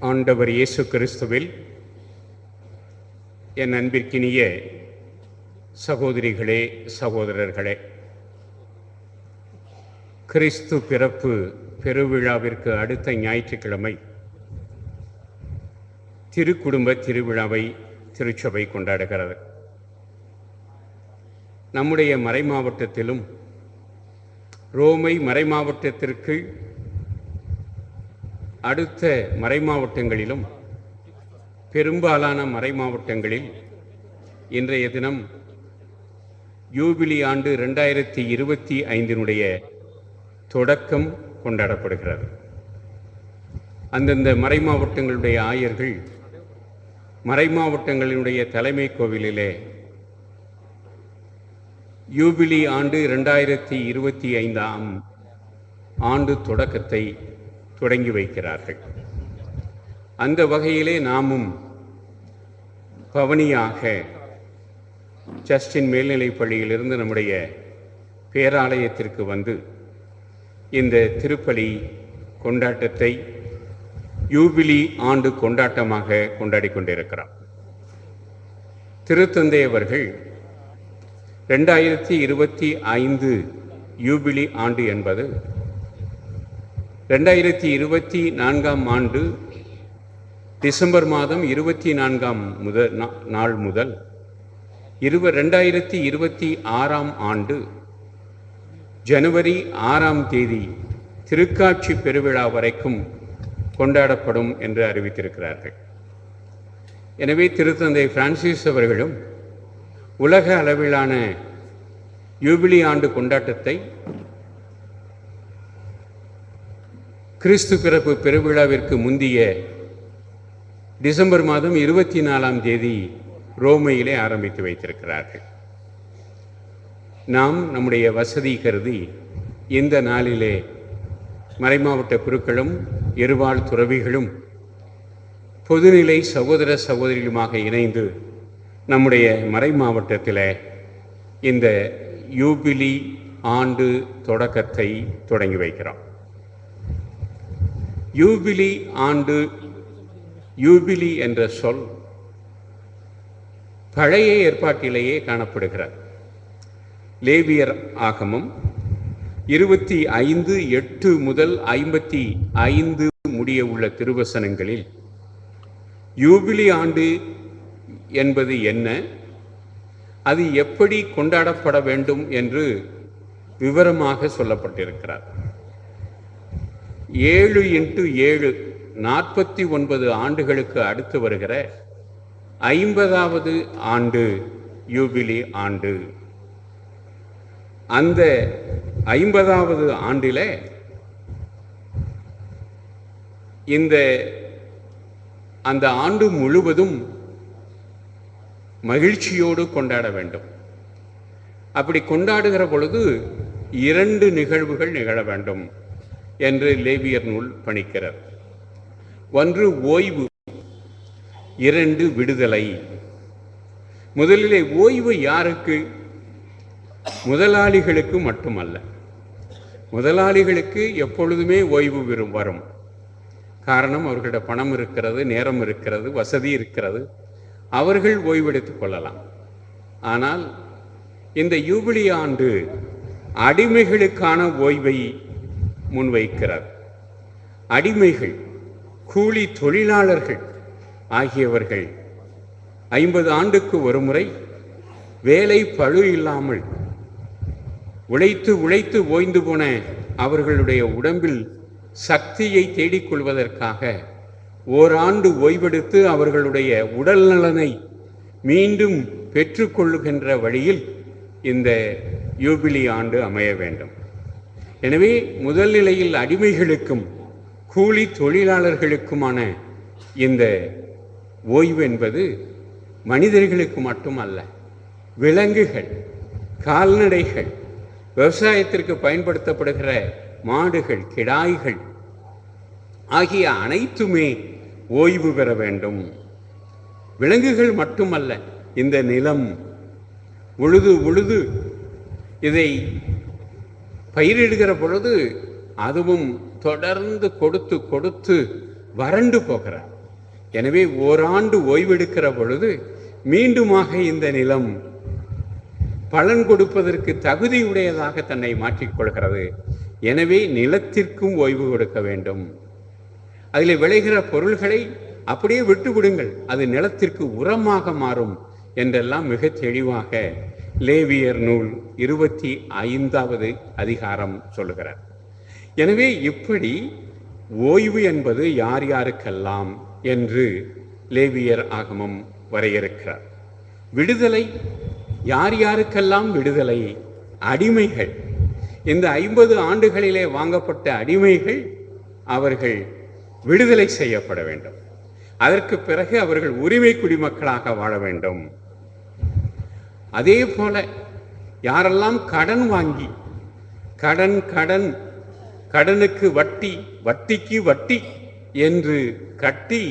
ஆண்டவர் இயேசு கிறிஸ்துவில் என் அன்பிற்கினிய சகோதரிகளே, சகோதரர்களே, கிறிஸ்து பிறப்பு பெருவிழாவிற்கு அடுத்த ஞாயிற்றுக்கிழமை திருக்குடும்ப திருவிழாவை திருச்சபை கொண்டாடுகிறது. நம்முடைய மறைமாவட்டத்திலும் ரோமை மறைமாவட்டத்திற்கு அடுத்த மறைமாவட்டங்களிலும் பெரும்பாலான மறைமாவட்டங்களில் இன்றைய தினம் யூபிலி ஆண்டு 2025 தொடக்கம் கொண்டாடப்படுகிறது. அந்தந்த மறைமாவட்டங்களுடைய ஆயர்கள் மறைமாவட்டங்களினுடைய தலைமை கோவிலிலே யூபிலி ஆண்டு 2025 ஆண்டு தொடக்கத்தை தொடங்கி வைக்கிறார்கள். அந்த வகையிலே நாமும் பவனியாக ஜஸ்டின் மேல்நிலைப் பள்ளியிலிருந்து நம்முடைய பேராலயத்திற்கு வந்து இந்த திருப்பலி கொண்டாட்டத்தை யூபிலி ஆண்டு கொண்டாட்டமாக கொண்டாடி கொண்டிருக்கிறோம். திருத்தந்தை அவர்கள் 2025 யூபிலி ஆண்டு என்பது 2024 ஆண்டு டிசம்பர் மாதம் 24 நாள் முதல் 2026 ஆண்டு ஜனவரி 6 திருக்காட்சி பெருவிழா வரைக்கும் கொண்டாடப்படும் என்று அறிவித்திருக்கிறார்கள். எனவே திருத்தந்தை பிரான்சிஸ் அவர்களும் உலக அளவிலான யூபிலி ஆண்டு கொண்டாட்டத்தை கிறிஸ்து பிறப்பு பெருவிழாவிற்கு முந்திய டிசம்பர் மாதம் 24 ரோமையிலே ஆரம்பித்து வைத்திருக்கிறார்கள். நாம் நம்முடைய வசதி கருதி இந்த நாளிலே மறைமாவட்ட குருக்களும் இருவாழ் துறவிகளும் பொதுநிலை சகோதர சகோதரிகளுமாக இணைந்து நம்முடைய மறைமாவட்டத்தில் இந்த யூபிலி ஆண்டு தொடக்கத்தை தொடங்கி வைக்கிறோம். யூபிலி ஆண்டு, யூபிலி என்ற சொல் பழைய ஏற்பாட்டிலேயே காணப்படுகிறது. லேவியர் ஆகமம் 25:8 முதல் 55 முடிய உள்ள திருவசனங்களில் யூபிலி ஆண்டு என்பது என்ன, அது எப்படி கொண்டாடப்பட வேண்டும் என்று விவரமாக சொல்லப்பட்டிருக்கிறார். 7x7 49 ஆண்டுகளுக்கு அடுத்து வருகிற 50வது ஆண்டு யூபிலி ஆண்டு. அந்த 50வது ஆண்டிலே அந்த ஆண்டு முழுவதும் மகிழ்ச்சியோடு கொண்டாட வேண்டும். அப்படி கொண்டாடுகிற பொழுது 2 நிகழ்வுகள் நிகழ வேண்டும் என்று லேவியர் நூல் பணிக்கிறார். 1 ஓய்வு, 2 விடுதலை. முதலிலே ஓய்வு யாருக்கு? முதலாளிகளுக்கு மட்டுமல்ல. முதலாளிகளுக்கு எப்பொழுதுமே ஓய்வு வரும். காரணம், அவர்களிட பணம் இருக்கிறது, நேரம் இருக்கிறது, வசதி இருக்கிறது, அவர்கள் ஓய்வெடுத்துக் கொள்ளலாம். ஆனால் இந்த யூபிலி ஆண்டு அடிமைகளுக்கான ஓய்வை முன்வைக்கிறார். அடிமைகள், கூலி தொழிலாளர்கள் ஆகியவர்கள் 50 ஆண்டுக்கு ஒரு முறை வேலை பழு இல்லாமல் உழைத்து உழைத்து ஓய்ந்து போன அவர்களுடைய உடம்பில் சக்தியை தேடிக்கொள்வதற்காக ஓராண்டு ஓய்வெடுத்து அவர்களுடைய உடல் நலனை மீண்டும் பெற்றுக்கொள்ளுகின்ற வழியில் இந்த யூபிலி ஆண்டு அமைய வேண்டும். எனவே முதல் நிலையில் அடிமைகளுக்கும் கூலி தொழிலாளர்களுக்குமான இந்த ஓய்வு என்பது மனிதர்களுக்கு மட்டுமல்ல, விலங்குகள், கால்நடைகள், விவசாயத்திற்கு பயன்படுத்தப்படுகிற மாடுகள், கிடாய்கள் ஆகிய அனைத்துமே ஓய்வு பெற வேண்டும். விலங்குகள் மட்டுமல்ல, இந்த நிலம் உழுது உழுது இதை பயிரிடுகிற பொழுது அதுவும் தொடர்ந்து கொடுத்து கொடுத்து வறண்டு போகிறார். எனவே ஓராண்டு ஓய்வெடுக்கிற பொழுது மீண்டுமாக இந்த நிலம் பலன் கொடுப்பதற்கு தகுதியுடையதாக தன்னை மாற்றிக்கொள்கிறது. எனவே நிலத்திற்கும் ஓய்வு கொடுக்க வேண்டும். அதில் விளைகிற பொருள்களை அப்படியே விட்டுவிடுங்கள், அது நிலத்திற்கு உரமாக மாறும் என்றெல்லாம் மிக தெளிவாக லேவியர் நூல் 25வது அதிகாரம் சொல்லுகிறார். எனவே இப்படி ஓய்வு என்பது யார் யாருக்கெல்லாம் என்று லேவியர் ஆகமம் வரையறுக்கிறார். விடுதலை யார் யாருக்கெல்லாம் விடுதலை? அடிமைகள். இந்த 50 ஆண்டுகளிலே வாங்கப்பட்ட அடிமைகள் அவர்கள் விடுதலை செய்யப்பட வேண்டும். அதற்கு பிறகு அவர்கள் உரிமை குடிமக்களாக வாழ வேண்டும். அதே போல யாரெல்லாம் கடன் வாங்கி கடனுக்கு வட்டி, வட்டிக்கு வட்டி என்று கட்டி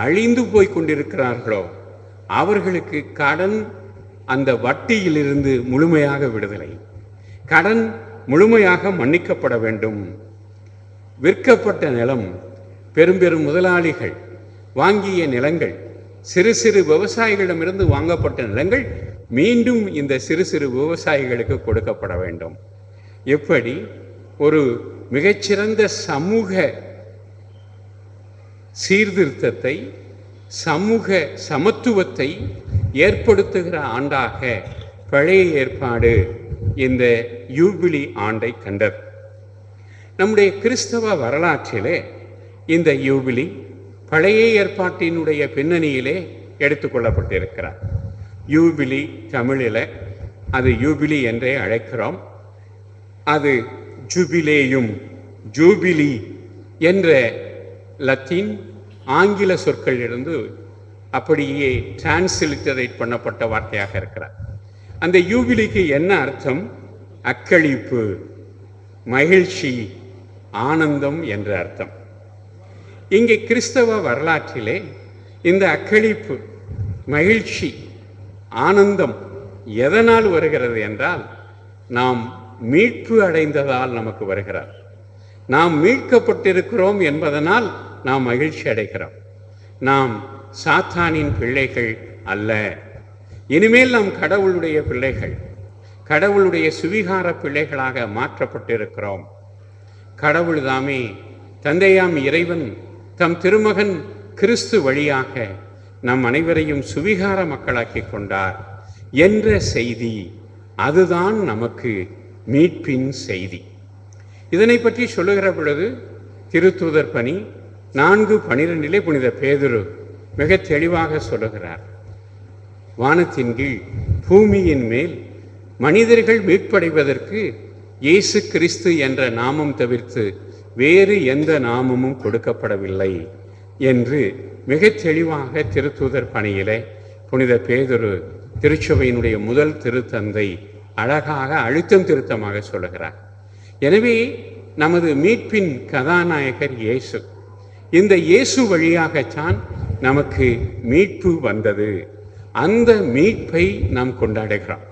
அழிந்து போய் கொண்டிருக்கிறார்களோ அவர்களுக்கு கடன் அந்த வட்டியிலிருந்து முழுமையாக விடுதலை, கடன் முழுமையாக மன்னிக்கப்பட வேண்டும். விற்கப்பட்ட நிலம், பெரும் முதலாளிகள் வாங்கிய நிலங்கள், சிறு சிறு விவசாயிகளிடமிருந்து வாங்கப்பட்ட நிலங்கள் மீண்டும் இந்த சிறு சிறு விவசாயிகளுக்கு கொடுக்கப்பட வேண்டும். எப்படி ஒரு மிகச்சிறந்த சமூக சீர்திருத்தத்தை, சமூக சமத்துவத்தை ஏற்படுத்துகிற ஆண்டாக பழைய ஏற்பாடு இந்த யூபிலி ஆண்டை கண்டது. நம்முடைய கிறிஸ்தவ வரலாற்றிலே இந்த யூபிலி பழைய ஏற்பாட்டினுடைய பின்னணியிலே எடுத்துக்கொள்ளப்பட்டிருக்கிறார். யூபிலி தமிழில் அது யூபிலி என்றே அழைக்கிறோம். அது ஜூபிலேயும் ஜூபிலி என்ற லத்தீன் ஆங்கில சொற்களிலிருந்து அப்படியே டிரான்ஸ்லிட்டரேட் பண்ணப்பட்ட வார்த்தையாக இருக்கிறார். அந்த யூபிலிக்கு என்ன அர்த்தம்? அக்களிப்பு, மகிழ்ச்சி, ஆனந்தம் என்ற அர்த்தம். இங்கே கிறிஸ்தவ வரலாற்றிலே இந்த அக்களிப்பு, மகிழ்ச்சி, ஆனந்தம் எதனால் வருகிறது என்றால் நாம் மீட்பு அடைந்ததால் நமக்கு வருகிறார். நாம் மீட்கப்பட்டிருக்கிறோம் என்பதனால் நாம் மகிழ்ச்சி அடைகிறோம். நாம் சாத்தானின் பிள்ளைகள் அல்ல. இனிமேல் நாம் கடவுளுடைய பிள்ளைகள், கடவுளுடைய சுவிகார பிள்ளைகளாக மாற்றப்பட்டிருக்கிறோம். கடவுள் தாமே, தந்தையாம் இறைவன் தம் திருமகன் கிறிஸ்து வழியாக நம் அனைவரையும் சுவிகார மக்களாக்கி கொண்டார் என்ற செய்தி, அதுதான் நமக்கு மீட்பின் செய்தி. இதனை பற்றி சொல்லுகிற பொழுது திருத்தூதர் பணி 4:12 புனித பேதுரு மிக தெளிவாக சொல்லுகிறார். வானத்தின் கீழ் பூமியின் மேல் மனிதர்கள் மீட்படைவதற்கு இயேசு கிறிஸ்து என்ற நாமம் தவிர்த்து வேறு எந்த நாமமும் கொடுக்கப்படவில்லை என்று மிக தெளிவாக திருத்தூதர் பணியிலே புனித பேதுரு திருச்சபையினுடைய முதல் திருத்தந்தை அழகாக அழுத்தம் திருத்தமாக சொல்லுகிறார். எனவே நமது மீட்பின் கதாநாயகர் இயேசு. இந்த இயேசு வழியாகத்தான் நமக்கு மீட்பு வந்தது. அந்த மீட்பை நாம் கொண்டாடுகிறோம்.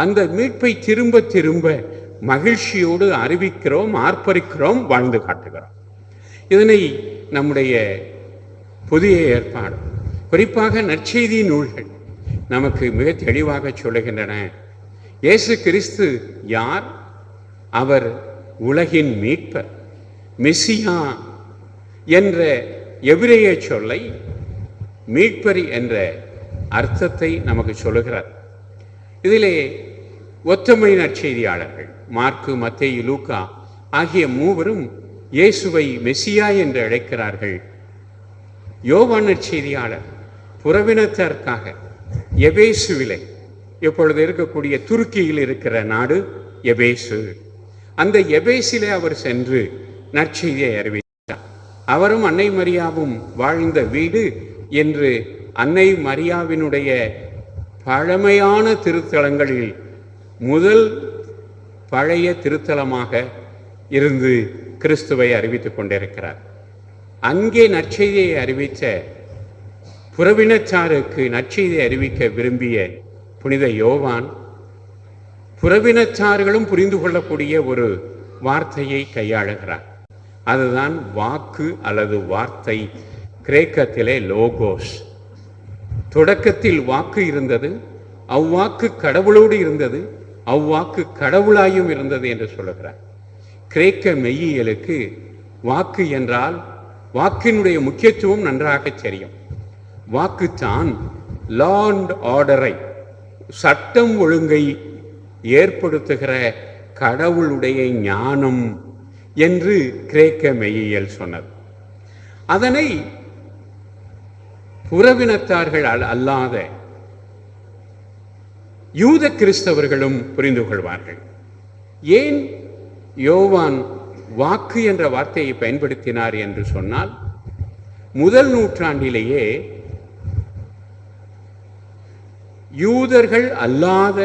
அந்த மீட்பை திரும்ப திரும்ப மகிழ்ச்சியோடு அறிவிக்கிறோம், ஆர்ப்பரிக்கிறோம், வாழ்ந்து காட்டுகிறோம். இதனை நம்முடைய புதிய ஏற்பாடு, குறிப்பாக நற்செய்தி நூல்கள் நமக்கு மிக தெளிவாக சொல்லுகின்றன. இயேசு கிறிஸ்து யார்? அவர் உலகின் மீட்பர். மெசியா என்ற எபிரேய சொல்லை மீட்பர் என்ற அர்த்தத்தை நமக்கு சொல்லுகிறார். இதிலே ஒத்தமை நற்செய்தியாளர்கள் மார்க்கு, மத்தேயு, லூக்கா ஆகிய மூவரும் இயேசுவை மெசியா என்று அழைக்கிறார்கள். யோவான் நற்செய்தியாளர் புறவினத்தாருக்காக எபேசுவிலே, இப்பொழுது இருக்கக்கூடிய துருக்கியில் இருக்கிற நாடு எபேசு, அந்த எபேசிலே அவர் சென்று நற்செய்தியை அறிவித்தார். அவரும் அன்னை மரியாவும் வாழ்ந்த வீடு என்று அன்னை மரியாவினுடைய பழமையான திருத்தலங்களில் முதல் பழைய திருத்தலமாக இருந்து கிறிஸ்துவை அறிவித்துக் கொண்டிருக்கிறார். அங்கே நற்செய்தியை அறிவித்த புறவினச்சாருக்கு நற்செய்தியை அறிவிக்க விரும்பிய புனித யோவான் புறவினச்சார்களும் புரிந்து கொள்ளக்கூடிய ஒரு வார்த்தையை கையாளுகிறார். அதுதான் வாக்கு அல்லது வார்த்தை கிரேக்கத்திலே லோகோஸ். தொடக்கத்தில் வாக்கு இருந்தது, அவ்வாக்கு கடவுளோடு இருந்தது, அவ்வாக்கு கடவுளாயும் இருந்தது என்று சொல்லுகிறார். கிரேக்க மெய்யியலுக்கு வாக்கு என்றால் வாக்கினுடைய முக்கியத்துவம் நன்றாக தெரியும். வாக்கு தான் லா அண்ட் ஆர்டரை, சட்டம் ஒழுங்கை ஏற்படுத்துகிற கடவுளுடைய ஞானம் என்று கிரேக்க மெய்யியல் சொன்னது. அதனை புறவினத்தார்கள் அல்லாத யூத கிறிஸ்தவர்களும் புரிந்து கொள்வார்கள். ஏன் யோவான் வாக்கு என்ற வார்த்தையை பயன்படுத்தினார் என்று சொன்னால், முதல் நூற்றாண்டிலேயே யூதர்கள் அல்லாத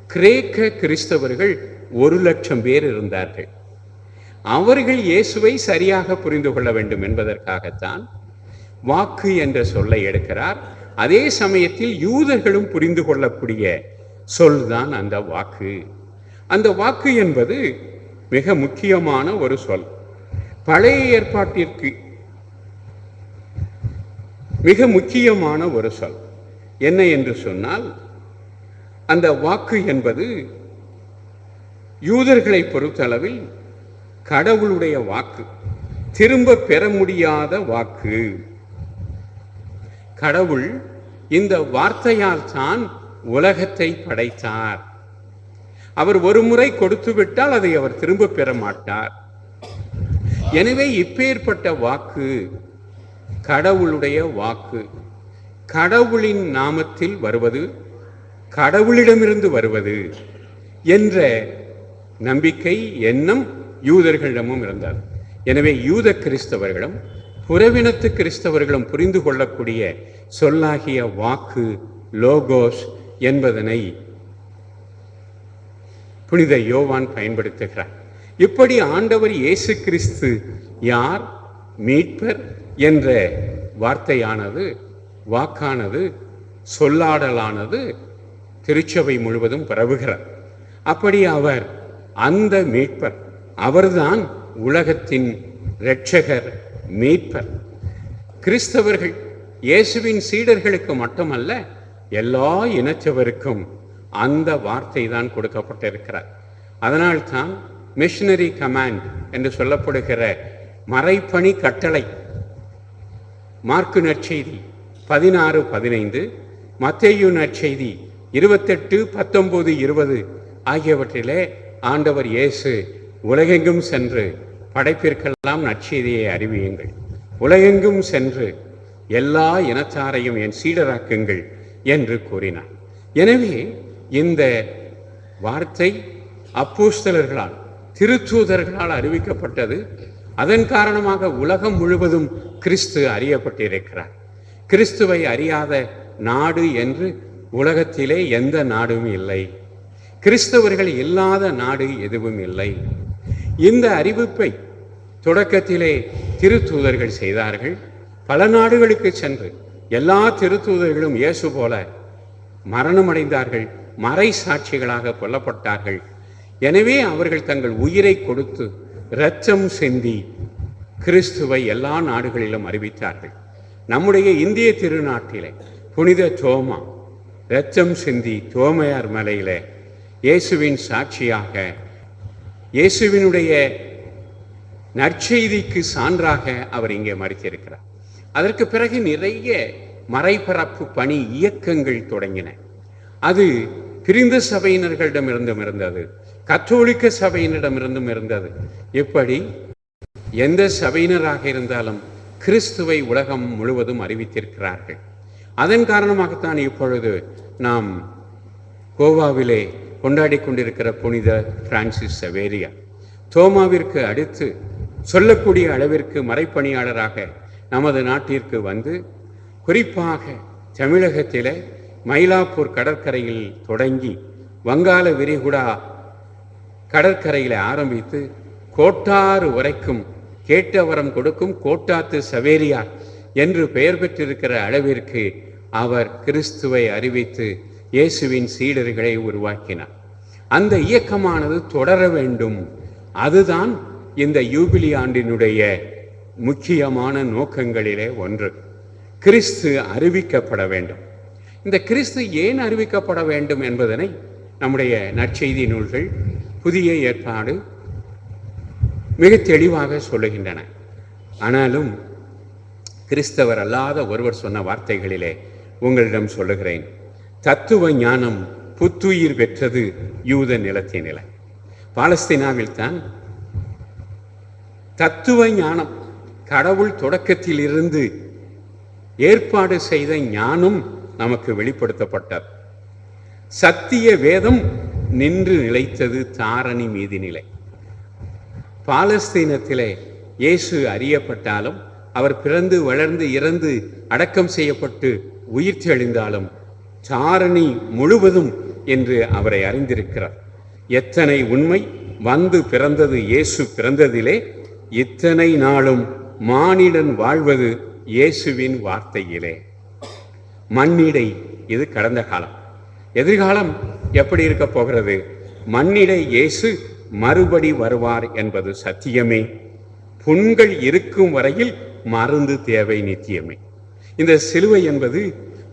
கிரேக்க கிறிஸ்தவர்கள் 1,00,000 பேர் இருந்தார்கள். அவர்கள் இயேசுவை சரியாக புரிந்து கொள்ள வேண்டும் என்பதற்காகத்தான் வாக்கு என்ற சொல்லை எடுக்கிறார். அதே சமயத்தில் யூதர்களும் புரிந்து கொள்ளக்கூடிய சொல்தான் அந்த வாக்கு. அந்த வாக்கு என்பது மிக முக்கியமான ஒரு சொல். பழைய ஏற்பாட்டிற்கு மிக முக்கியமான ஒரு சொல். என்ன என்று சொன்னால், அந்த வாக்கு என்பது யூதர்களை பொறுத்தளவில் கடவுளுடைய வாக்கு, திரும்ப பெற முடியாத வாக்கு. கடவுள் இந்த வார்த்தையால் தான் உலகத்தை படைத்தார். அவர் ஒரு முறை கொடுத்து விட்டால் அதை அவர் திரும்ப பெற மாட்டார். எனவே இப்பேற்பட்ட வாக்கு கடவுளுடைய வாக்கு, கடவுளின் நாமத்தில் வருவது, கடவுளிடமிருந்து வருவது என்ற நம்பிக்கை எண்ணம் யூதர்களிடமும் இருந்தது. எனவே யூத கிறிஸ்தவர்களும் புறவினத்து கிறிஸ்தவர்களும் புரிந்து கொள்ளக்கூடிய சொல்லாகிய வாக்கு லோகோஸ் என்பதனை புனித யோவான் பயன்படுத்துகிறார். இப்படி ஆண்டவர் இயேசு கிறிஸ்து யார், மீட்பர் என்ற வார்த்தையானது, வாக்கானது, சொல்லாடலானது திருச்சபை முழுவதும் பரவுகிறார். அப்படி அவர் அந்த மீட்பர், அவர்தான் உலகத்தின் இரட்சகர், மீட்பர். கிறிஸ்தவர்கள் இயேசுவின் சீடர்களுக்கு மட்டுமல்ல, எல்லா இனத்தவருக்கும் அந்த வார்த்தை தான் கொடுக்கப்பட்டிருக்கிறார். அதனால்தான் மிஷனரி கமாண்ட் என்று சொல்லப்படுகிற மறைப்பணி கட்டளை மார்க்கு நற்செய்தி 16:15, மத்தேயு நற்செய்தி 28:19-20 ஆகியவற்றிலே ஆண்டவர் இயேசு உலகெங்கும் சென்று படைப்பிற்கெல்லாம் நற்செய்தியை அறிவியுங்கள், உலகெங்கும் சென்று எல்லா இனத்தாரையும் என் சீடராக்குங்கள் என்று கூறினார். எனவே இந்த வார்த்தை அப்போஸ்தலர்களால், திருத்தூதர்களால் அறிவிக்கப்பட்டது. அதன் காரணமாக உலகம் முழுவதும் கிறிஸ்து அறியப்பட்டிருக்கிறார். கிறிஸ்துவை அறியாத நாடு என்று உலகத்திலே எந்த நாடும் இல்லை. கிறிஸ்தவர்கள் இல்லாத நாடு எதுவும் இல்லை. இந்த அறிவிப்பை தொடக்கத்திலே திருத்தூதர்கள் செய்தார்கள். பல நாடுகளுக்கு சென்று எல்லா திருத்தூதர்களும் இயேசு போல மரணமடைந்தார்கள், மறை சாட்சிகளாக கொல்லப்பட்டார்கள். எனவே அவர்கள் தங்கள் உயிரை கொடுத்து இரத்தம் சிந்தி கிறிஸ்துவை எல்லா நாடுகளிலும் அறிவித்தார்கள். நம்முடைய இந்திய திருநாட்டிலே புனித தோமா இரத்தம் சிந்தி தோமையார் மலையிலே இயேசுவின் சாட்சியாக, இயேசுவினுடைய நற்செய்திக்கு சான்றாக அவர் இங்கே மரித்திருக்கிறார். அதற்கு பிறகு நிறைய மறைபரப்பு பணி இயக்கங்கள் தொடங்கின. அது பிரிந்த சபையினர்களிடமிருந்தும் இருந்தது, கத்தோலிக்க சபையினரிடமிருந்தும் இருந்தது. இப்படி எந்த சபையினராக இருந்தாலும் கிறிஸ்துவை உலகம் முழுவதும் அறிவித்திருக்கிறார்கள். அதன் காரணமாகத்தான் இப்பொழுது நாம் கோவாவிலே கொண்டாடி கொண்டிருக்கிற புனித பிரான்சிஸ் சவேரியா தோமாவிற்கு அடுத்து சொல்லக்கூடிய அளவிற்கு மறைப்பணியாளராக நமது நாட்டிற்கு வந்து, குறிப்பாக தமிழகத்திலே மயிலாப்பூர் கடற்கரையில் தொடங்கி வங்காள விரிகுடா கடற்கரையில் ஆரம்பித்து கோட்டாறு வரைக்கும் கேட்டவரம் கொடுக்கும் கோட்டாத்து சவேரியா என்று பெயர் பெற்றிருக்கிற அளவிற்கு அவர் கிறிஸ்துவை அறிவித்து இயேசுவின் சீடர்களை உருவாக்கினார். அந்த இயக்கமானது தொடர வேண்டும். அதுதான் இந்த யூபிலி ஆண்டினுடைய முக்கியமான நோக்கங்களிலே ஒன்று. கிறிஸ்து அறிவிக்கப்பட வேண்டும். இந்த கிறிஸ்து ஏன் அறிவிக்கப்பட வேண்டும் என்பதனை நம்முடைய நற்செய்தி நூல்கள், புதிய ஏற்பாடு மிக தெளிவாக சொல்லுகின்றன. ஆனாலும் கிறிஸ்தவர் அல்லாத ஒருவர் சொன்ன வார்த்தைகளிலே உங்களிடம் சொல்லுகிறேன். தத்துவ ஞானம் புத்துயிர் பெற்றது யூத நிலத்தினிலே. பாலஸ்தீனாவில் தான் தத்துவ ஞானம், கடவுள் தொடக்கத்தில் இருந்து ஏற்பாடு செய்த ஞானம் நமக்கு வெளிப்படுத்தப்பட்டது. சத்திய வேதம் நின்று நிலைத்தது தாரணி மீதி நிலை. பாலஸ்தீனத்திலே இயேசு அறியப்பட்டாலும், அவர் பிறந்து வளர்ந்து இறந்து அடக்கம் செய்யப்பட்டு உயிர் தெழுந்தாலும் தாரணி முழுவதும் என்று அவரை அறிந்திருக்கிறார். எத்தனை உண்மை! வந்து பிறந்தது இயேசு பிறந்ததிலே, இத்தனை நாளும் மானிடன் வாழ்வது இயேசுவின் வார்த்தையிலே. மண்ணிடை இது கடந்த காலம். எதிர்காலம் எப்படி இருக்க போகிறது? மண்ணிடை இயேசு மறுபடி வருவார் என்பது சத்தியமே. புண்கள் இருக்கும் வரையில் மருந்து தேவை நித்தியமே. இந்த சிலுவை என்பது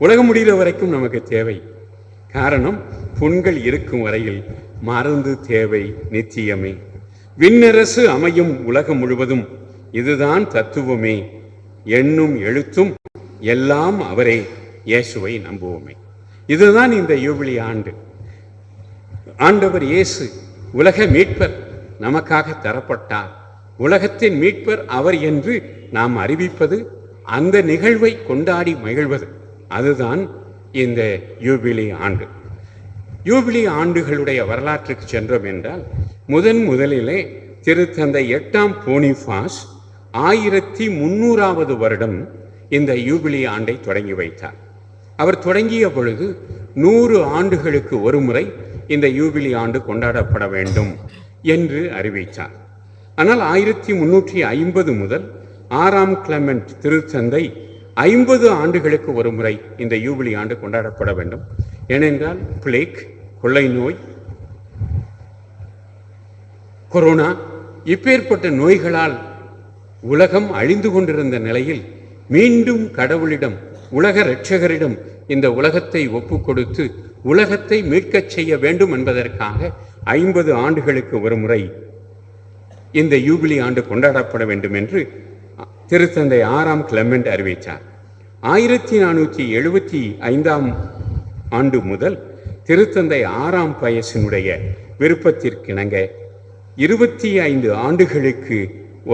உலகம் முடிகிற வரைக்கும் நமக்கு தேவை. காரணம், புண்கள் இருக்கும் வரையில் மருந்து தேவை நித்தியமே. விண்ணரசு அமையும் உலகம் முழுவதும், இதுதான் தத்துவமே. எண்ணும் எழுத்தும் எல்லாம் அவரே, இயேசுவை நம்புவோமே. இதுதான் இந்த யூபிலி ஆண்டு. ஆண்டவர் இயேசு உலக மீட்பர் நமக்காக தரப்பட்டார். உலகத்தின் மீட்பர் அவர் என்று நாம் அறிவிப்பது, அந்த நிகழ்வை கொண்டாடி மகிழ்வது, அதுதான் இந்த யூபிலி ஆண்டு. யூபிலி ஆண்டுகளுடைய வரலாற்றுக்கு சென்றோம் என்றால், முதலிலே திருத்தந்தை 8ஆம் போனிஃபாஸ் 1300வது வருடம் இந்த யூபிலி ஆண்டை தொடங்கி வைத்தார். அவர் தொடங்கிய பொழுது 100 ஆண்டுகளுக்கு ஒரு முறை இந்த யூபிலி ஆண்டு கொண்டாடப்பட வேண்டும் என்று அறிவித்தார். ஆனால் 1350 முதல் 6ஆம் கிளமெண்ட் திருத்தந்தை 50 ஆண்டுகளுக்கு ஒரு முறை இந்த யூபிலி ஆண்டு கொண்டாடப்பட வேண்டும். ஏனென்றால் பிளேக், கொள்ளை நோய், கொரோனா இப்பேற்பட்ட நோய்களால் உலகம் அழிந்து கொண்டிருந்த நிலையில் மீண்டும் கடவுளிடம், உலக இரட்சகரிடம் இந்த உலகத்தை ஒப்பு கொடுத்து உலகத்தை மீட்கச் செய்ய வேண்டும் என்பதற்காக 50 ஆண்டுகளுக்கு ஒரு முறை இந்த யூபிலி ஆண்டு கொண்டாடப்பட வேண்டும் என்று திருத்தந்தை 6ஆம் கிளமெண்ட் அறிவித்தார். 1475ஆம் ஆண்டு முதல் திருத்தந்தை 6ஆம் பயசினுடைய விருப்பத்திற்கிணங்க 25 ஆண்டுகளுக்கு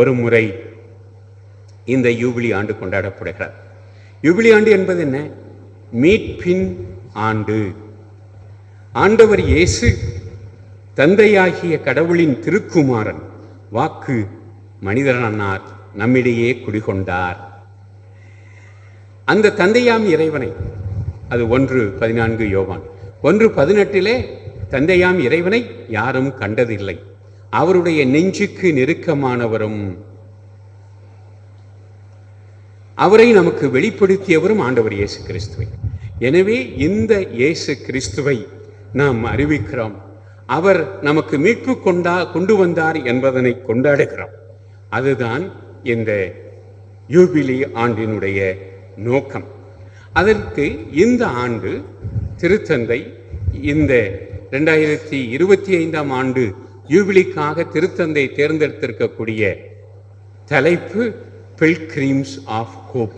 ஒரு முறை இந்த யூபிலி ஆண்டு கொண்டாடப்படுகிறார். யூபிலி ஆண்டு என்பது என்ன? மீட்பின் ஆண்டு. ஆண்டவர் இயேசு தந்தையாகிய கடவுளின் திருக்குமாரன், வாக்கு மனிதனானார், நம்மிடையே குடிகொண்டார். அந்த தந்தையாம் இறைவனை, அது 1:14 யோவான் 1:18 தந்தையாம் இறைவனை யாரும் கண்டதில்லை, அவருடைய நெஞ்சுக்கு நெருக்கமானவரும் அவரை நமக்கு வெளிப்படுத்தியவரும் ஆண்டவர் இயேசு கிறிஸ்துவை. எனவே இந்த இயேசு கிறிஸ்துவை நாம் அறிவிக்கிறோம். அவர் நமக்கு மீட்பு கொண்டு வந்தார் என்பதனை கொண்டாடுகிறோம். அதுதான் இந்த யூபிலி ஆண்டினுடைய நோக்கம். அதற்கு இந்த ஆண்டு திருத்தந்தை இந்த 2025ஆம் ஆண்டு யூபிலிக்காக திருத்தந்தை தேர்ந்தெடுத்திருக்கக்கூடிய தலைப்பு பில்கிரிம்ஸ் ஆஃப் ஹோப்,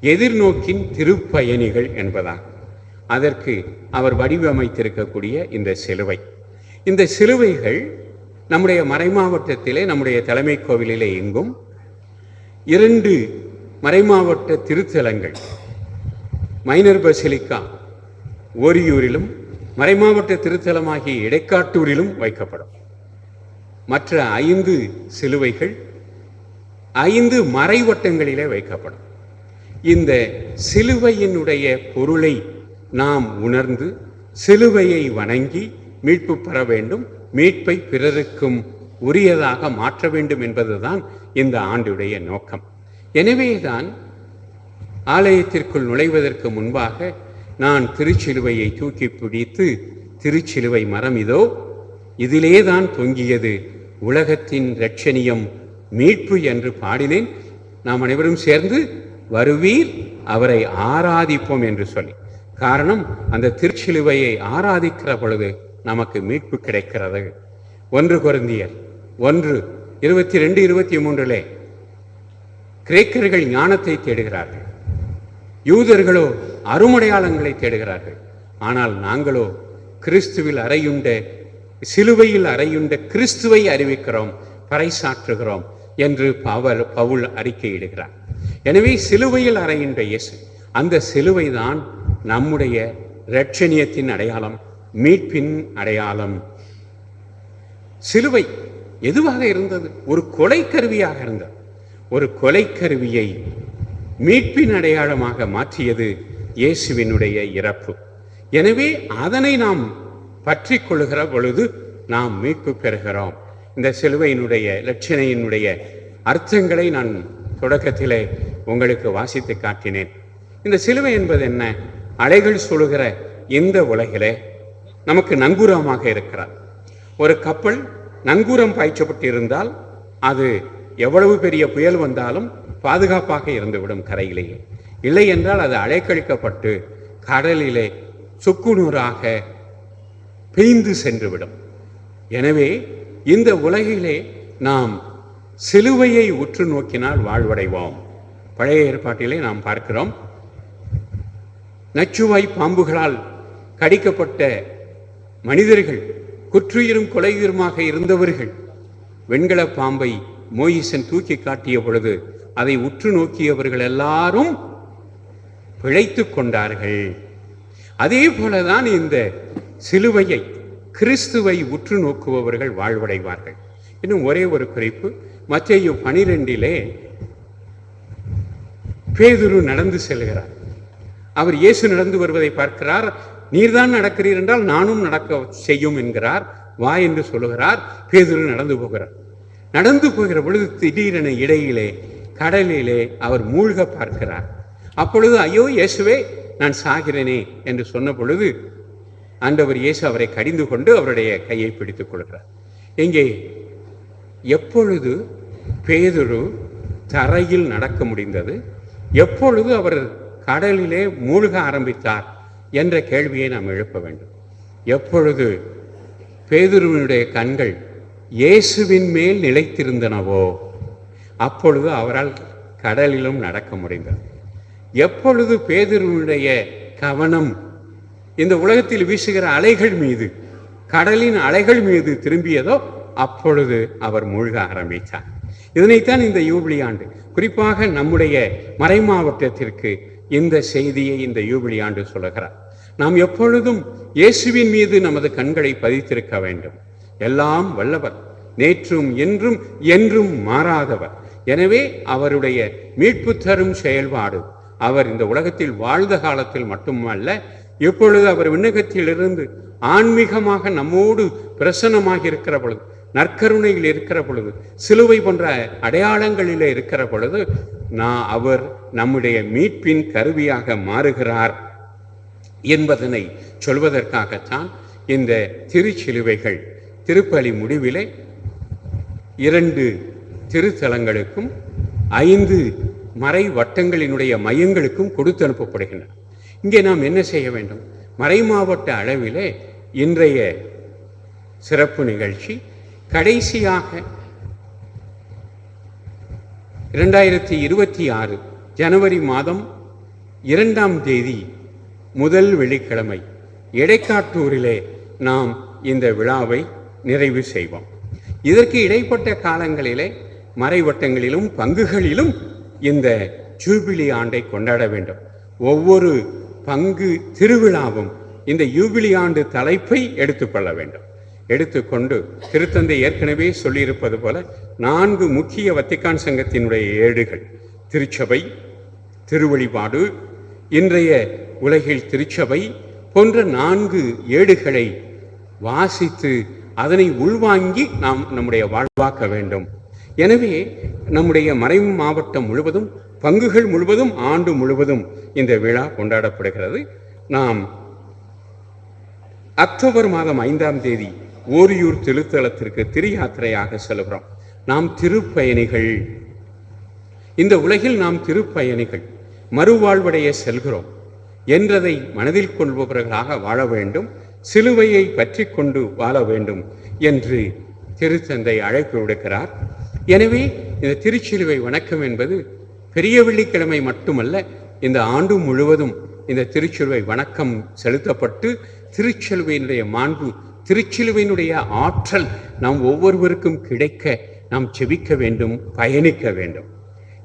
எதிர்நோக்கின் திருப்பயணிகள் என்பதாகும். அதற்கு அவர் வடிவமைத்திருக்கக்கூடிய இந்த சிலுவை, இந்த சிலுவைகள் நம்முடைய மறைமாவட்டத்திலே, நம்முடைய தலைமை கோவிலிலே எங்கும் 2 மறைமாவட்ட திருத்தலங்கள், மைனர் பசிலிக்கா ஓரியூரிலும் மறைமாவட்ட திருத்தலமாகிய இடைக்காட்டூரிலும் வைக்கப்படும். மற்ற 5 சிலுவைகள் 5 மறைவட்டங்களிலே வைக்கப்படும். இந்த சிலுவையினுடைய பொருளை நாம் உணர்ந்து சிலுவையை வணங்கி மீட்பு பெற வேண்டும், மீட்பை பிறருக்கும் உரியதாக மாற்ற வேண்டும் என்பதுதான் இந்த ஆண்டுடைய நோக்கம். எனவேதான் ஆலயத்திற்குள் நுழைவதற்கு முன்பாக நான் திருச்சிலுவையை தூக்கி பிடித்து, திருச்சிலுவை மரம் இதோ, இதிலேதான் தொங்கியது உலகத்தின் இரட்சணியம் மீட்பு என்று பாடினேன். நாம் அனைவரும் சேர்ந்து வருவீர், அவரை ஆராதிப்போம் என்று சொல்லி. காரணம், அந்த திருச்சிலுவையை ஆராதிக்கிற பொழுது நமக்கு மீட்பு கிடைக்கிறது. 1 கொரிந்தியர் 1:22-23 கிரேக்கர்கள் ஞானத்தை தேடுகிறார்கள், யூதர்களோ அருமடையாளங்களை தேடுகிறார்கள். ஆனால் நாங்களோ கிறிஸ்துவில் அறையுண்ட, சிலுவையில் அறையுண்ட கிறிஸ்துவை அறிவிக்கிறோம், பறைசாற்றுகிறோம் என்று பவுல் அறிக்கையிடுகிறார். எனவே சிலுவையில் அறையுண்ட இயேசு, அந்த சிலுவை தான் நம்முடைய இரட்சணியத்தின் அடையாளம், மீட்பின் அடையாளம். சிலுவை எதுவாக இருந்தது? ஒரு கொலை கருவியாக இருந்தது. ஒரு கொலை கருவியை மீட்பின் அடையாளமாக மாற்றியது இயேசுவினுடைய இறப்பு. எனவே அதனை நாம் பற்றி கொள்ளுகிற பொழுது நாம் மீட்பு பெறுகிறோம். இந்த சிலுவையினுடைய இரட்சணையினுடைய அர்த்தங்களை நான் தொடக்கத்திலே உங்களுக்கு வாசித்து காட்டினேன். இந்த சிலுவை என்பது என்ன? அலைகள் சொல்லுகிற இந்த உலகிலே நமக்கு நங்கூரமாக இருக்கிறார். ஒரு கப்பல் நங்கூரம் பாய்ச்சப்பட்டு இருந்தால் அது எவ்வளவு பெரிய புயல் வந்தாலும் பாதுகாப்பாக இருந்துவிடும் கரையிலேயே. இல்லை என்றால் அது அலைக்கழிக்கப்பட்டு கடலிலே சுக்குநூறாக பெய்ந்து சென்றுவிடும். எனவே இந்த உலகிலே நாம் சிலுவையை உற்று நோக்கினால் வாழ்வடைவோம். பழைய ஏற்பாட்டிலே நாம் பார்க்கிறோம், நச்சுவாய் பாம்புகளால் கடிக்கப்பட்ட மனிதர்கள், குற்றுயிரும் கொலையுயிருமாக இருந்தவர்கள், வெண்கல பாம்பை மோயிசன் தூக்கி காட்டிய பொழுது அதை உற்று நோக்கியவர்கள் எல்லாரும் பிழைத்து கொண்டார்கள். அதே போலதான் இந்த சிலுவையை, கிறிஸ்துவை உற்று நோக்குபவர்கள் வாழ்வடைவார்கள். இன்னும் ஒரே ஒரு குறிப்பு, மத்தேயு 12 பேதுரு நடந்து செல்கிறார். அவர் இயேசு நடந்து வருவதை பார்க்கிறார். நீர்தான் நடக்கிறீர் என்றால் நானும் நடக்க செய்யும் என்கிறார். வா என்று சொல்லுகிறார். பேதுரு நடந்து போகிறார். நடந்து போகிற பொழுது திடீரென இடையிலே கடலிலே அவர் மூழ்க பார்க்கிறார். அப்பொழுது ஐயோ இயேசுவே, நான் சாகிறேனே என்று சொன்ன பொழுது ஆண்டவர் இயேசு அவரை கடிந்து கொண்டு அவருடைய கையை பிடித்துக் கொள்கிறார். இங்கே எப்பொழுது பேதுரு தரையில் நடக்க முடிந்தது, எப்பொழுது அவர் கடலிலே மூழ்க ஆரம்பித்தார் என்ற கேள்வியை நாம் எழுப்ப வேண்டும். எப்பொழுது பேதுருவினுடைய கண்கள் இயேசுவின் மேல் நிலைத்திருந்தனவோ அப்பொழுது அவரால் கடலிலும் நடக்க முடிந்தது. எப்பொழுது பேதுருவினுடைய கவனம் இந்த உலகத்தில் வீசுகிற அலைகள் மீது, கடலின் அலைகள் மீது திரும்பியதோ அப்பொழுது அவர் மூழ்க ஆரம்பித்தார். இதனைத்தான் இந்த யூபிலி ஆண்டு, குறிப்பாக நம்முடைய மறைமாவட்டத்திற்கு இந்த செய்தியை இந்த யூபிலி ஆண்டு சொல்லுகிறார். நாம் எப்பொழுதும் இயேசுவின் மீது நமது கண்களை பதித்திருக்க வேண்டும். எல்லாம் வல்லவர், நேற்றும் என்றும் என்றும் மாறாதவர். எனவே அவருடைய மீட்பு தரும் செயல்பாடு அவர் இந்த உலகத்தில் வாழ்ந்த காலத்தில் மட்டுமல்ல, இப்பொழுது அவர் விண்ணகத்திலிருந்து ஆன்மீகமாக நம்மோடு பிரசன்னமாக இருக்கிற பொழுது, நற்கருணையில் இருக்கிற பொழுது, சிலுவை போன்ற அடையாளங்களில் இருக்கிற பொழுது அவர் நம்முடைய மீட்பின் கருவியாக மாறுகிறார் என்பதனை சொல்வதற்காகத்தான் இந்த திருச்சிலுவைகள் திருப்பலி முடிவிலே 2 திருத்தலங்களுக்கும் 5 மறை வட்டங்களினுடைய மையங்களுக்கும் கொடுத்து அனுப்பப்படுகின்றன. இங்கே நாம் என்ன செய்ய வேண்டும்? மறை மாவட்ட அளவிலே இன்றைய சிறப்பு நிகழ்ச்சி கடைசியாக 2026 ஜனவரி மாதம் 2ஆம் தேதி முதல் வெள்ளிக்கிழமை எடைக்காட்டூரிலே நாம் இந்த விழாவை நிறைவு செய்வோம். இதற்கு இடைப்பட்ட காலங்களிலே மறைவட்டங்களிலும் பங்குகளிலும் இந்த ஜூபிலி ஆண்டை கொண்டாட வேண்டும். ஒவ்வொரு பங்கு திருவிழாவும் இந்த யூபிலி ஆண்டு தலைப்பை எடுத்துக்கொள்ள வேண்டும். எடுத்துக்கொண்டு திருத்தந்தை ஏற்கனவே சொல்லியிருப்பது போல 4 முக்கிய வத்திக்கான் சங்கத்தினுடைய ஏடுகள், திருச்சபை, திருவழிபாடு, இன்றைய உலகில் திருச்சபை போன்ற 4 ஏடுகளை வாசித்து அதனை உள்வாங்கி நாம் நம்முடைய வாழ்வாக்க வேண்டும். எனவே நம்முடைய மறை மாவட்டம் முழுவதும், பங்குகள் முழுவதும், ஆண்டு முழுவதும் இந்த விழா கொண்டாடப்படுகிறது. நாம் அக்டோபர் மாதம் 5ஆம் தேதி ஓரியூர் திருத்தலத்திற்கு திரு யாத்திரையாக செல்கிறோம். நாம் திருப்பயணிகள். இந்த உலகில் நாம் திருப்பயணிகள், மறுவாழ்வடைய செல்கிறோம் என்றதை மனதில் கொள்பவர்களாக வாழ வேண்டும், சிலுவையை பற்றி கொண்டு வாழ வேண்டும் என்று திருத்தந்தை அழைப்பு விடுக்கிறார். எனவே இந்த திருச்சிலுவை வணக்கம் என்பது பெரிய வெள்ளிக்கிழமை மட்டுமல்ல, இந்த ஆண்டு முழுவதும் இந்த திருச்சிலுவை வணக்கம் செலுத்தப்பட்டு திருச்சிலுவையினுடைய மாண்பு, திருச்சிலுவையினுடைய ஆற்றல் நாம் ஒவ்வொருவருக்கும் கிடைக்க நாம் செபிக்க வேண்டும், பயணிக்க வேண்டும்.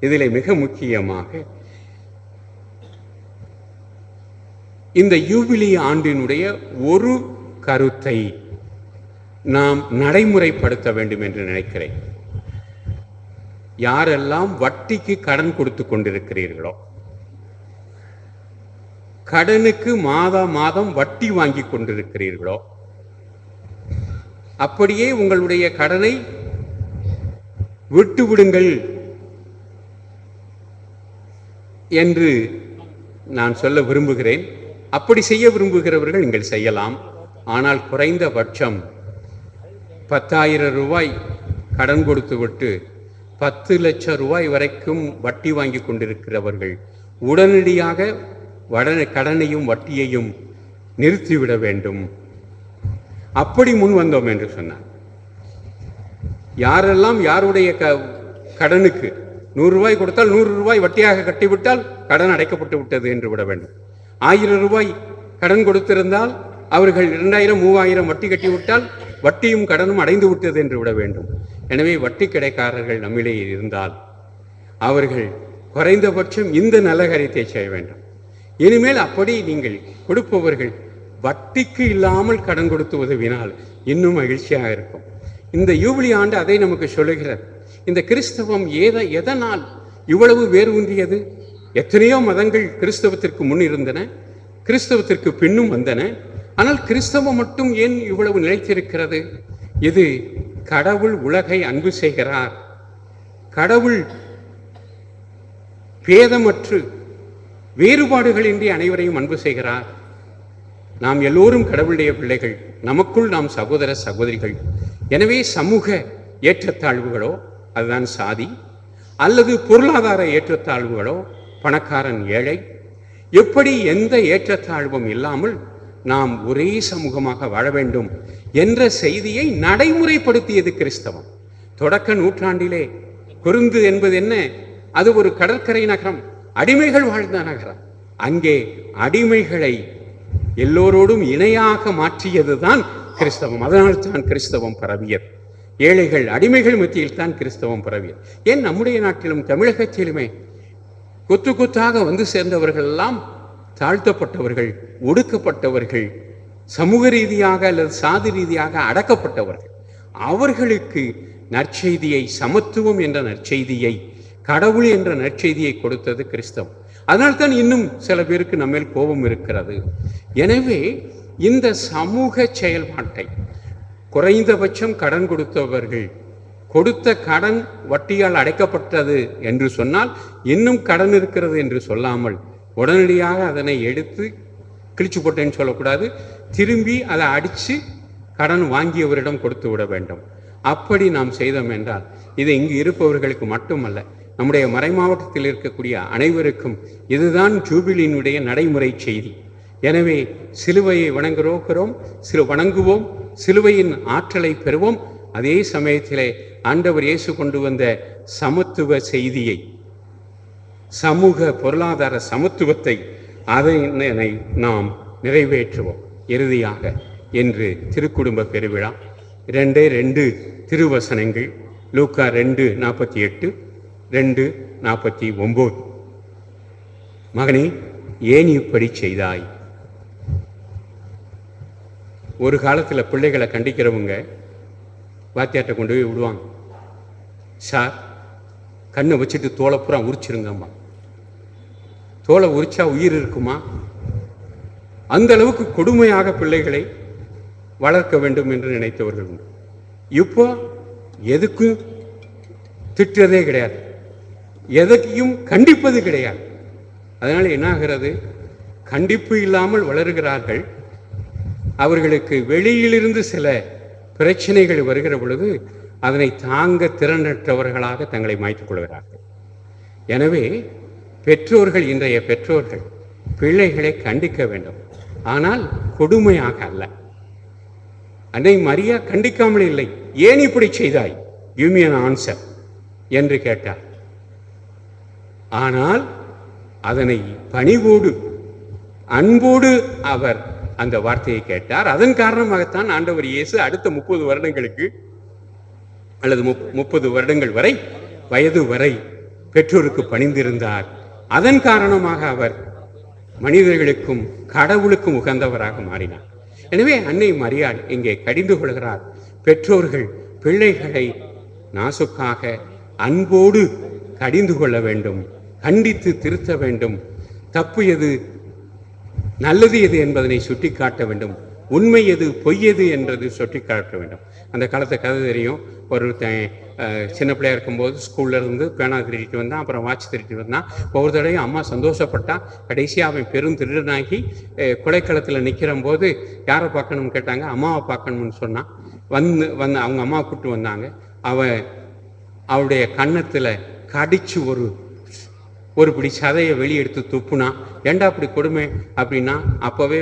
இதில் மிக முக்கியமாக இந்த யூபிலி ஆண்டினுடைய ஒரு கருத்தை நாம் நடைமுறைப்படுத்த வேண்டும் என்று நினைக்கிறேன். யாரெல்லாம் வட்டிக்கு கடன் கொடுத்து கொண்டிருக்கிறீர்களோ, கடனுக்கு மாதம் வட்டி வாங்கி கொண்டிருக்கிறீர்களோ, அப்படியே உங்களுடைய கடனை விட்டுவிடுங்கள் என்று நான் சொல்ல விரும்புகிறேன். அப்படி செய்ய விரும்புகிறவர்கள் நீங்கள் செய்யலாம். ஆனால் குறைந்தபட்சம் 10,000 ரூபாய் கடன் கொடுத்து விட்டு 10 லட்சம் ரூபாய் வரைக்கும் வட்டி வாங்கி கொண்டிருக்கிறவர்கள் உடனடியாக கடனையும் வட்டியையும் நிறுத்திவிட வேண்டும். அப்படி முன் வந்தோம் என்று சொன்னார். யாரெல்லாம் யாருடைய கடனுக்கு 100 ரூபாய் கொடுத்தால் 100 ரூபாய் வட்டியாக கட்டிவிட்டால் கடன் அடைக்கப்பட்டு விட்டது என்று விட வேண்டும். 1000 ரூபாய் கடன் கொடுத்திருந்தால் அவர்கள் 2000 3000 வட்டி கட்டிவிட்டால் வட்டியும் கடனும் அடைந்து விட்டது என்று விட வேண்டும். எனவே வட்டி கிடைக்காரர்கள் நம்மிலே இருந்தால் அவர்கள் குறைந்தபட்சம் இந்த நல்ல காரியத்தை செய்ய வேண்டும். இனிமேல் அப்படி நீங்கள் கொடுப்பவர்கள் வட்டிக்கு இல்லாமல் கடன் கொடுத்து உதவினால் இன்னும் மகிழ்ச்சியாக இருக்கும். இந்த யூபிலி ஆண்டு அதை நமக்கு சொல்லுகிறது. இந்த கிறிஸ்தவம் எதனால் இவ்வளவு வேறு ஊன்றியது? எத்தனையோ மதங்கள் கிறிஸ்தவத்திற்கு முன் இருந்தன, கிறிஸ்தவத்திற்கு பின்னும் வந்தன. ஆனால் கிறிஸ்தவம் மட்டும் ஏன் இவ்வளவு நிலைத்திருக்கிறது? இது கடவுள் உலகை அன்பு செய்கிறார். கடவுள் பேதமற்று வேறுபாடுகளின்றி அனைவரையும் அன்பு செய்கிறார். நாம் எல்லோரும் கடவுளுடைய பிள்ளைகள், நமக்குள் நாம் சகோதர சகோதரிகள். எனவே சமூக ஏற்றத்தாழ்வுகளோ, அதுதான் சாதி, அல்லது பொருளாதார ஏற்றத்தாழ்வுகளோ, பணக்காரன் ஏழை, எப்படி எந்த ஏற்றத்தாழ்வும் இல்லாமல் நாம் ஒரே சமூகமாக வாழ வேண்டும் என்ற செய்தியை நடைமுறைப்படுத்தியது கிறிஸ்தவம். தொடக்க நூற்றாண்டிலே கொரிந்து என்பது என்ன? அது ஒரு கடற்கரை நகரம், அடிமைகள் வாழ்ந்த நகரம். அங்கே அடிமைகளை எல்லோரோடும் இணையாக மாற்றியதுதான் கிறிஸ்தவம். அதனால் தான் கிறிஸ்தவம் பரவியது. ஏழைகள் அடிமைகள் மத்தியில் தான் கிறிஸ்தவம் பரவியது. ஏன் நம்முடைய நாட்டிலும் தமிழகத்திலுமே கொத்து கொத்தாக வந்து சேர்ந்தவர்கள் எல்லாம் தாழ்த்தப்பட்டவர்கள், ஒடுக்கப்பட்டவர்கள், சமூக ரீதியாக அல்லது சாதி ரீதியாக அடக்கப்பட்டவர்கள். அவர்களுக்கு நற்செய்தியை, சமத்துவம் என்ற நற்செய்தியை, கடவுள் என்ற நற்செய்தியை கொடுத்தது கிறிஸ்தவம். அதனால்தான் இன்னும் சில பேருக்கு நம்மேல் கோபம் இருக்கிறது. எனவே இந்த சமூக செயல்பாட்டை, குறைந்தபட்சம் கடன் கொடுத்தவர்கள் கொடுத்த கடன் வட்டியால் அடைக்கப்பட்டது என்று சொன்னால் இன்னும் கடன் இருக்கிறது என்று சொல்லாமல் உடனடியாக அதனை எடுத்து கிழிச்சு போட்டேன்னு சொல்லக்கூடாது, திரும்பி அதை அடித்து கடன் வாங்கியவரிடம் கொடுத்து விட வேண்டும். அப்படி நாம் செய்தோம் என்றால் இது இங்கு இருப்பவர்களுக்கு மட்டுமல்ல, நம்முடைய மறை மாவட்டத்தில் இருக்கக்கூடிய அனைவருக்கும் இதுதான் ஜூபிலியினுடைய நடைமுறை செய்தி. எனவே சிலுவையை வணங்குவோம், சிலுவையின் ஆற்றலை பெறுவோம். அதே சமயத்திலே ஆண்டவர் இயேசு கொண்டு வந்த சமத்துவ செய்தியை, சமூக பொருளாதார சமத்துவத்தை, அதனை நாம் நிறைவேற்றுவோம். இறுதியாக இன்று திருக்குடும்ப பெருவிழா. 2 திருவசனங்கள், லூக்கா 2:48, 2:49. மகனே, ஏன் இப்படி செய்தாய்? ஒரு காலத்தில் பிள்ளைகளை கண்டிக்கிறவங்க வாத்தியார்ட்ட கொண்டு போய் விடுவாங்க. சார், கண்ணை வச்சுட்டு தோலை பூரா உரிச்சிருங்கம்மா. தோலை உரிச்சா உயிர் இருக்குமா? அந்த அளவுக்கு கொடுமையாக பிள்ளைகளை வளர்க்க வேண்டும் என்று நினைத்தவர்கள் உண்டு. இப்போ எதுக்கும் திட்டுறதே கிடையாது, எதையும் கண்டிப்பது கிடையாது. அதனால என்ன ஆகிறது? கண்டிப்பு இல்லாமல் வளர்கிறார்கள். அவர்களுக்கு வெளியிலிருந்து சில பிரச்சனைகள் வருகிற பொழுது அதனை தாங்க திறனற்றவர்களாக தங்களை மாய்த்துக் கொள்கிறார்கள். எனவே பெற்றோர்கள், இன்றைய பெற்றோர்கள் பிள்ளைகளை கண்டிக்க வேண்டும், ஆனால் கொடுமையாக அல்ல. அன்னை மரியா கண்டிக்காமல் இல்லை. ஏன் இப்படி செய்தாய், கிவ் மீ an answer என்று கேட்டார். ஆனால் அதனை பணிவோடு அன்போடு அவர் அந்த வார்த்தையை கேட்டார். அதன் காரணமாகத்தான் ஆண்டவர் இயேசு அடுத்த 30 வருடங்களுக்கு அல்லது 30 வருடங்கள் வரை வயது வரை பெற்றோருக்கு பணிந்திருந்தார். அதன் காரணமாக அவர் மனிதர்களுக்கும் கடவுளுக்கும் உகந்தவராக மாறினார். எனவே அன்னை மரியாள் இங்கே கடிந்து கொள்கிறார். பெற்றோர்கள் பிள்ளைகளை நாசுக்காக அன்போடு கடிந்து கொள்ள வேண்டும், கண்டித்து திருத்த வேண்டும். தப்பு எது, நல்லது எது என்பதனை சுட்டி காட்ட வேண்டும். உண்மை எது, பொய் எது என்றது சுட்டி காட்ட வேண்டும். அந்த காலத்தை கதை தெரியும். ஒரு சின்ன பிள்ளையா இருக்கும்போது ஸ்கூல்ல இருந்து பேனா திருட்டிட்டு வந்தான், அப்புறம் வாட்ச் திருட்டிட்டு வந்தான். ஒவ்வொரு தடையும் அம்மா சந்தோஷப்பட்டா. கடைசியாக அவன் பெரும் திருடனாகி கொலைக்களத்தில் நிற்கிற போது யாரை பார்க்கணும்னு கேட்டாங்க. அம்மாவை பார்க்கணும்னு சொன்னான். வந்து அவங்க அம்மாவை கூப்பிட்டு வந்தாங்க. அவளுடைய கன்னத்தில் கடிச்சு ஒரு பிடி சதையை வெளியெடுத்து துப்புனா. ஏண்டா அப்படி கொடுமை அப்படின்னா, அப்போவே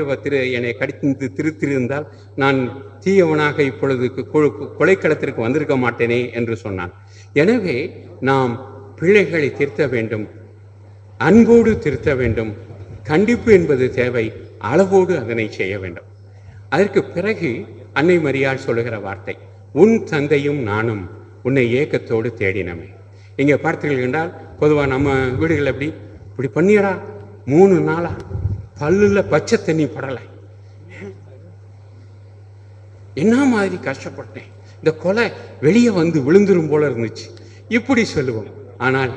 என்னை கடித்து திருத்திருந்தால் நான் தீயவனாக இப்பொழுது கொலைக்களத்திற்கு வந்திருக்க மாட்டேனே என்று சொன்னான். எனவே நாம் பிள்ளைகளை திருத்த வேண்டும், அன்போடு திருத்த வேண்டும். கண்டிப்பு என்பது தேவை, அளவோடு அதனை செய்ய வேண்டும். அதற்கு பிறகு அன்னை மரியாள் சொல்லுகிற வார்த்தை, உன் தந்தையும் நானும் உன்னை ஏக்கத்தோடு தேடினமே. இங்கே பார்த்தீர்கள் என்றால், பொதுவாக நம்ம வீடுகள் இப்படி பண்ணியடா 3 நாளா பல்லுல பச்சை தண்ணி படலை, என்ன மாதிரி கஷ்டப்பட்டேன், இந்த கொலை வெளியே வந்து விழுந்துரும் போல இருந்துச்சு, இப்படி சொல்லுவோம். ஆனால்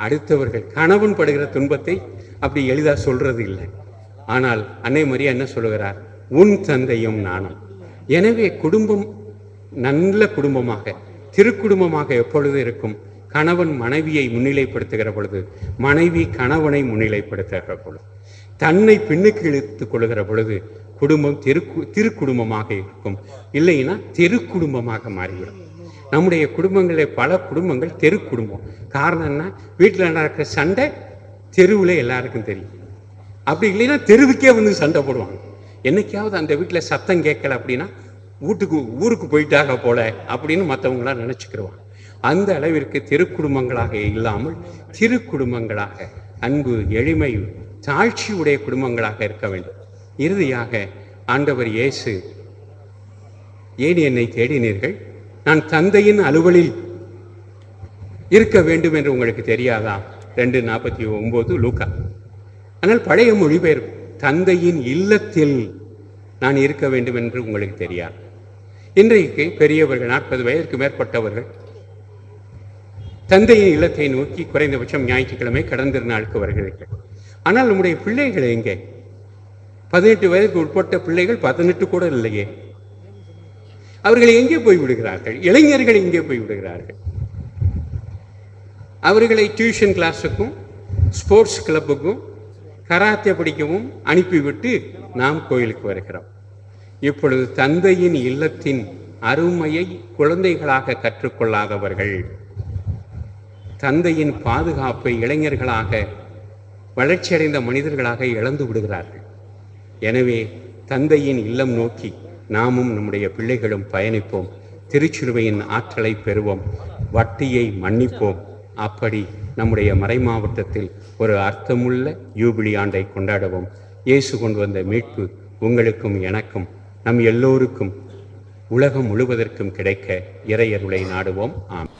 அடுத்தவர்கள் கணவன் படுகிற துன்பத்தை அப்படி எளிதாக சொல்றது இல்லை. ஆனால் அன்னை மரியா என்ன சொல்லுகிறார், உன் தந்தையும் நானும். எனவே குடும்பம் நல்ல குடும்பமாக, திருக்குடும்பமாக எப்பொழுது இருக்கும்? கணவன் மனைவியை முன்னிலைப்படுத்துகிற பொழுது, மனைவி கணவனை முன்னிலைப்படுத்துகிற பொழுது, தன்னை பின்னுக்கு இழுத்துக் கொள்ளுகிற பொழுது குடும்பம் திருக்குடும்பமாக இருக்கும். இல்லைன்னா தெருக்குடும்பமாக மாறிவிடும். நம்முடைய குடும்பங்களில் பல குடும்பங்கள் தெருக்குடும்பம். காரணம் என்ன? வீட்டில் நடக்கிற சண்டை தெருவில் எல்லாருக்கும் தெரியும். அப்படி இல்லைன்னா தெருவுக்கே வந்து சண்டை போடுவாங்க. என்னைக்காவது அந்த வீட்டில் சத்தம் கேட்கல அப்படின்னா ஊருக்கு போயிட்டாக போல அப்படின்னு மற்றவங்களாம் நினச்சிக்கிடுவாங்க. அந்த அளவிற்கு திருக்குடும்பங்களாக இல்லாமல் திருக்குடும்பங்களாக, அன்பு, எளிமை, தாழ்ச்சி உடைய குடும்பங்களாக இருக்க வேண்டும். இறுதியாக ஆண்டவர் இயேசு, ஏன் என்னை தேடினீர்கள், நான் தந்தையின் அலுவலில் இருக்க வேண்டும் என்று உங்களுக்கு தெரியாதா? 2:49 லூக்கா. ஆனால் பழைய மொழிபெயர்ப்பு, தந்தையின் இல்லத்தில் நான் இருக்க வேண்டும் என்று உங்களுக்கு தெரியாது. இன்றைக்கு பெரியவர்கள், 40 வயதுக்கு மேற்பட்டவர்கள் தந்தையின் இல்லத்தை நோக்கி குறைந்தபட்சம் ஞாயிற்றுக்கிழமை கடந்திருநாளுக்கு வருகிறார்கள். ஆனால் நம்முடைய பிள்ளைகள் எங்கே? 18 வயதுக்கு உட்பட்ட பிள்ளைகள் 18 கூட இல்லையே. அவர்கள் எங்கே போய் விடுகிறார்கள்? இளைஞர்கள் எங்கே போய் விடுகிறார்கள்? அவர்களை டியூஷன் கிளாஸுக்கும் ஸ்போர்ட்ஸ் கிளப்புக்கும் கராத்தே படிக்கவும் அனுப்பிவிட்டு நாம் கோயிலுக்கு வருகிறோம். இப்பொழுது தந்தையின் இல்லத்தின் அருமையை குழந்தைகளாக கற்றுக்கொள்ளாதவர்கள் தந்தையின் பாதுகாப்பை இளைஞர்களாக, வளர்ச்சியடைந்த மனிதர்களாக இழந்து விடுகிறார்கள். எனவே தந்தையின் இல்லம் நோக்கி நாமும் நம்முடைய பிள்ளைகளும் பயணிப்போம். திருச்சிலுவையின் ஆற்றலை பெறுவோம், வட்டியை மன்னிப்போம். அப்படி நம்முடைய மறைமாவட்டத்தில் ஒரு அர்த்தமுள்ள யூபிலி ஆண்டை கொண்டாடுவோம். இயேசு கொண்டு வந்த மீட்பு உங்களுக்கும் எனக்கும், நம் எல்லோருக்கும், உலகம் முழுவதற்கும் கிடைக்க இறையருளை நாடுவோம். ஆம்.